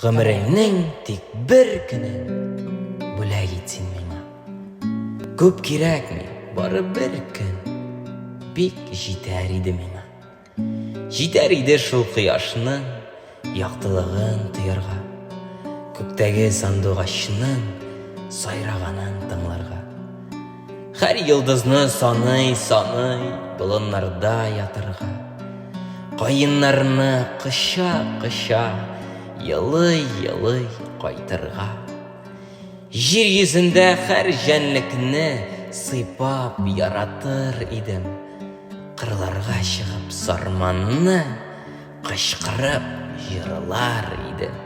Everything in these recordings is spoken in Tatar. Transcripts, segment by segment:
Гомереңнең тик бер көнен бүләк итсин миңа. Күп кирәкми, бары бер көн бик җитәр иде миңа. Җитәр иде шул кояшның яктылыгын тоярга, күктәге сандугачның сайраганын тыңларга. Һәр йолдызны саный, болыннарда ятырга, каеннарны кыша, елый кайтырга. Җир йөзендә һәр җәнлекне сыйпап яратыр идем. Кырларга чыгып сарманны кычкырып җырлар идем.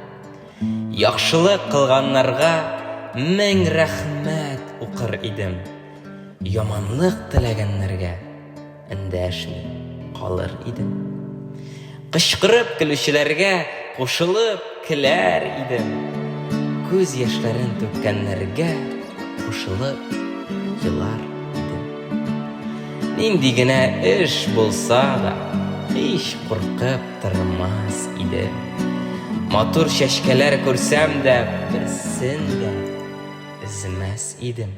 Яхшылык кылганнарга мең рәхмәт укыр идем. Яманлык теләгәннәргә эндәшми калыр идем. Кычкырып көлүчеләргә кушылып көләр идем. Күз яшьләрен түккәннәргә кушылып елар идем. Нинди генә эш булса да, һич куркып тормас идем. Матур чәчкәләр күрсәм дә, берсен дә эзмәс идем.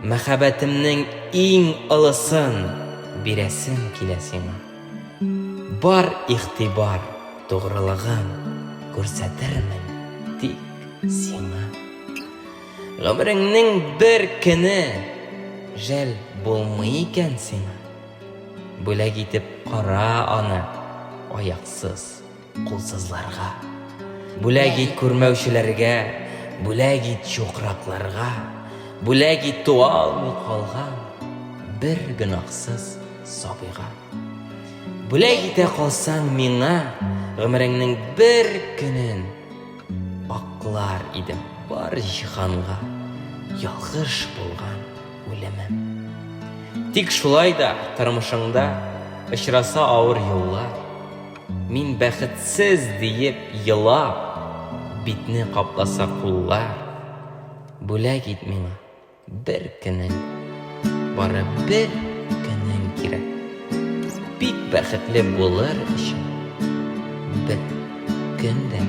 Мәхәббәтемнең иң олысын бирәсем килә сиңа. Бар игътибар тугрылыгын күрсәтермен тик сиңа. Гомереңнең бер көне жәл булмый икән сиңа. Бүләк итеп кара аны аяксыз, кулсызларга. Бүләк ит күрмәүчеләргә, бүләк ит чукракларга, бүләк ит туа алмый калган бер гөнаһсыз сабыйга. Бүләк итә калсаң миңа гомереңнең бер көнен, аклар идем бар җиһанга ялгыш булган үлемем. Тик шулай да тормышыңда очраса авыр юллар, мин бәхетсез диеп елап, битне капласа куллар. Бүләк ит миңа бер көнен, бары бер көнен кирәк. Бик бәхетле булыр өчен бер көндә